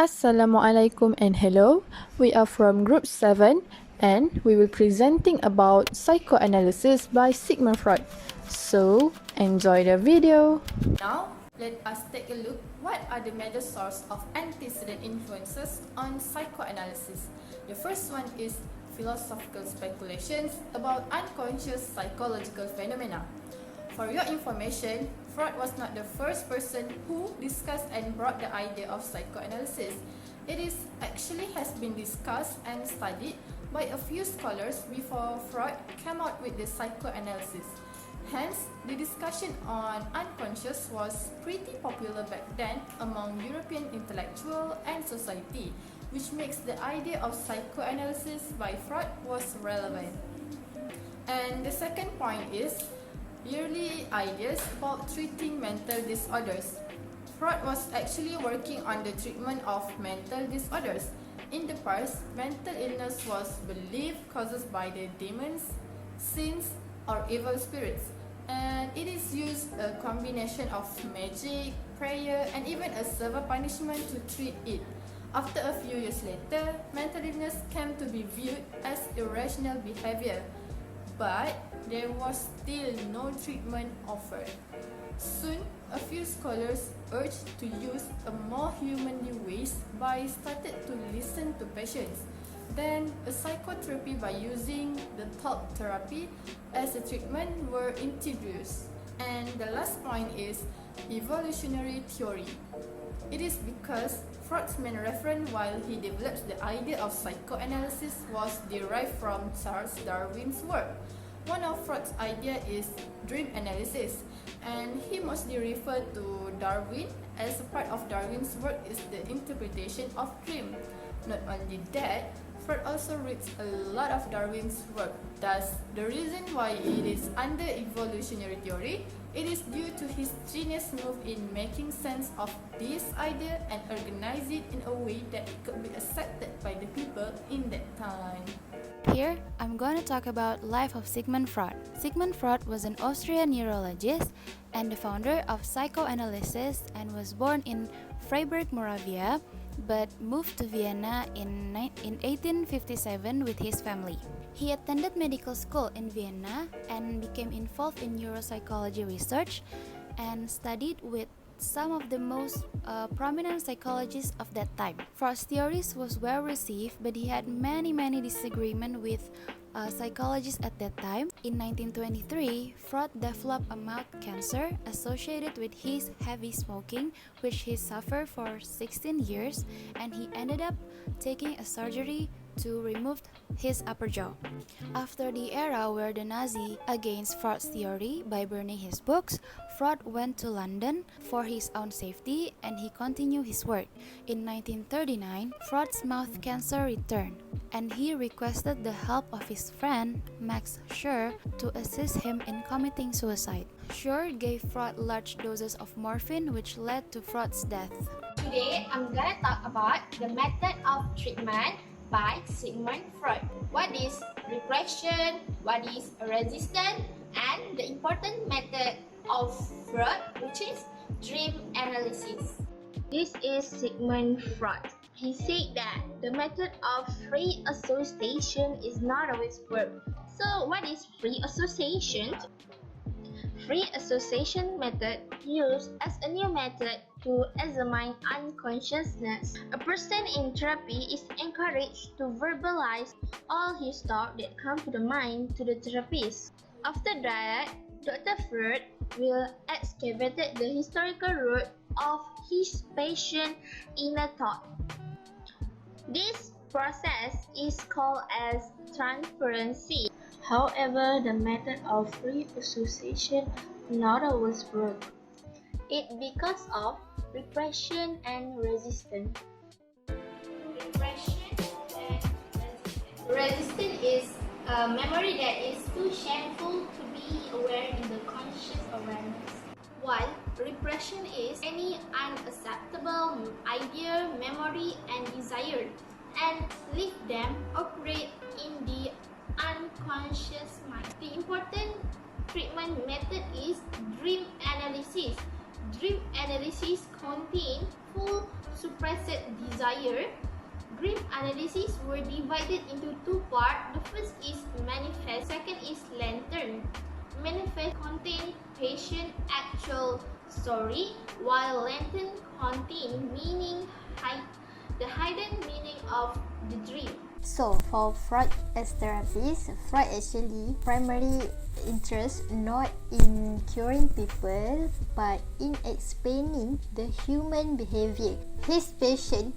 Assalamualaikum and hello. We are from Group 7 and we will presenting about Psychoanalysis by Sigmund Freud. So, enjoy the video. Now, let us take a look what are the major sources of antecedent influences on psychoanalysis. The first one is philosophical speculations about unconscious psychological phenomena. For your information, Freud was not the first person who discussed and brought the idea of psychoanalysis. It is actually has been discussed and studied by a few scholars before Freud came out with the psychoanalysis. Hence, the discussion on unconscious was pretty popular back then among European intellectual and society, which makes the idea of psychoanalysis by Freud was relevant. And the second point is early ideas about treating mental disorders. Freud was actually working on the treatment of mental disorders. In the past, mental illness was believed caused by the demons, sins, or evil spirits, and it is used a combination of magic, prayer, and even a severe punishment to treat it. After a few years later, mental illness came to be viewed as irrational behavior, but there was still no treatment offered. Soon, a few scholars urged to use a more humanly ways by started to listen to patients. Then, a psychotherapy by using the talk therapy as a treatment were introduced. And the last point is evolutionary theory. It is because Freud's main reference while he developed the idea of psychoanalysis was derived from Charles Darwin's work. One of Freud's ideas is dream analysis, and he mostly referred to Darwin as a part of Darwin's work is the interpretation of dream. Not only that, Freud also reads a lot of Darwin's work. Thus, the reason why it is under evolutionary theory, it is due to his genius move in making sense of this idea and organize it in a way that it could be accepted by the people in that time. Here, I'm going to talk about life of Sigmund Freud. Sigmund Freud was an Austrian neurologist and the founder of psychoanalysis and was born in Freiburg, Moravia, but moved to Vienna in 1857 with his family. He attended medical school in Vienna and became involved in neuropsychology research and studied with some of the most prominent psychologists of that time. Freud's theories was well received, but he had many disagreements with psychologists at that time. In 1923, Freud developed a mouth cancer associated with his heavy smoking, which he suffered for 16 years, and he ended up taking a surgery to remove his upper jaw. After the era where the Nazi against Freud's theory by burning his books, Freud went to London for his own safety and he continued his work. In 1939, Freud's mouth cancer returned and he requested the help of his friend Max Schur to assist him in committing suicide. Schur gave Freud large doses of morphine which led to Freud's death. Today, I'm gonna talk about the method of treatment by Sigmund Freud. What is repression, what is resistance, and the important method of Freud, which is dream analysis. This is Sigmund Freud. He said that the method of free association is not always work. So what is free association? Free association method used as a new method to examine unconsciousness. A person in therapy is encouraged to verbalize all his thoughts that come to the mind to the therapist. After that, Dr. Freud will excavate the historical root of his patient's inner thought. This process is called as transferency. However, the method of free association not always works. It because of repression and resistance. Repression and resistance. Resistance is a memory that is too shameful to be aware in the conscious awareness. While repression is any unacceptable idea, memory, and desire, and leave them operate in the unconscious mind. The important treatment method is dream analysis. Dream analysis contain full suppressed desire. Dream analysis were divided into two parts. The first is manifest, second is lantern. Manifest contain patient actual story, while lantern contain meaning, the hidden meaning of the dream. So for Freud as therapist, Freud actually primarily interest not in curing people but in explaining the human behavior. His patient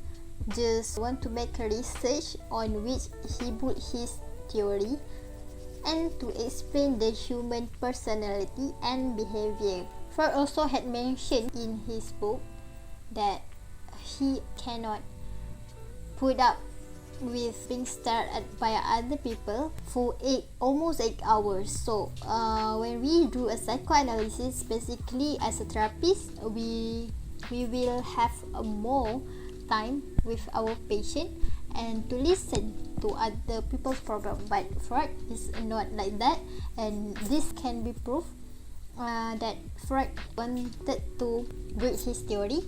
just want to make a research on which he put his theory and to explain the human personality and behavior. Freud also had mentioned in his book that he cannot put up with being stared at by other people for almost 8 hours. So when we do a psychoanalysis, basically as a therapist, we will have more time with our patient and to listen to other people's problem. But Freud is not like that, and this can be proof that Freud wanted to build his theory,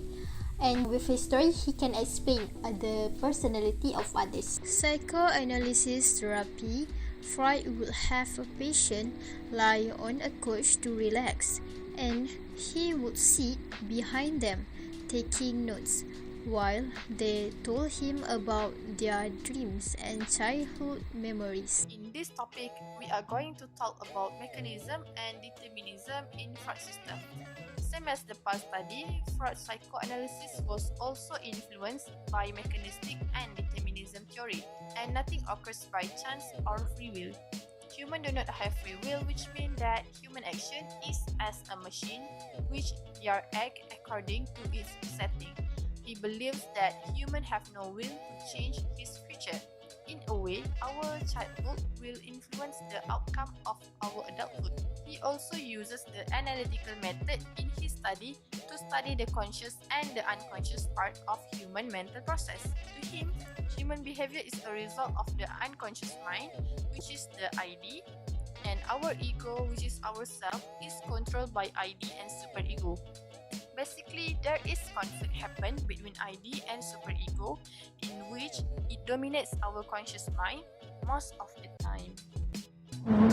and with his story he can explain the personality of others. Psychoanalysis therapy, Freud would have a patient lie on a couch to relax, and he would sit behind them taking notes while they told him about their dreams and childhood memories. In this topic, we are going to talk about mechanism and determinism in Freud's system. Same as the past study, Freud's psychoanalysis was also influenced by mechanistic and determinism theory, and nothing occurs by chance or free will. Humans do not have free will, which means that human action is as a machine which they act according to its setting. He believes that humans have no will to change his future. In a way, our childhood will influence the outcome of our adulthood. He also uses the analytical method in his study to study the conscious and the unconscious part of human mental process. To him, human behavior is a result of the unconscious mind, which is the ID, and our ego, which is ourself, is controlled by ID and superego. Basically, there is conflict happen between ID and superego, in which it dominates our conscious mind most of the time.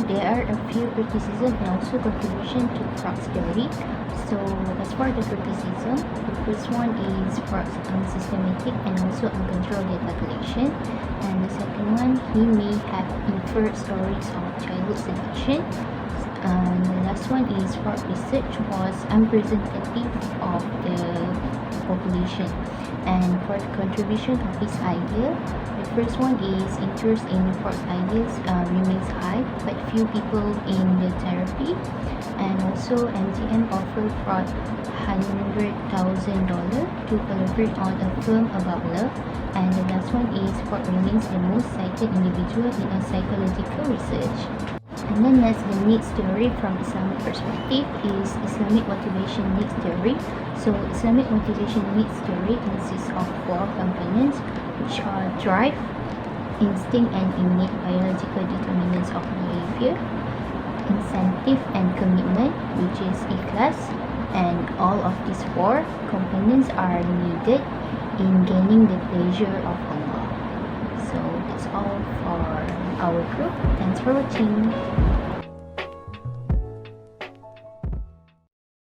There are a few criticisms and also contribution to Freud's theory. So as for the criticism, the first one is Freud's unsystematic and also uncontrolled data collection, and the second one, he may have inferred stories of childhood seduction. And the last one is Freud's research was unrepresentative of the population. And for the contribution of his idea, the first one is interest in Freud's ideas remains high, but few people in the therapy. And also MGM offered Freud $100,000 to collaborate on a film about love. And the last one is Freud remains the most cited individual in a psychological research. And then next, the needs theory from Islamic perspective is Islamic motivation needs theory. So Islamic motivation needs theory consists of 4 components, which are drive, instinct and innate biological determinants of behavior, incentive and commitment, which is ikhlas, and all of these 4 components are needed in gaining the pleasure of Allah. So that's all for our group. Thanks for watching.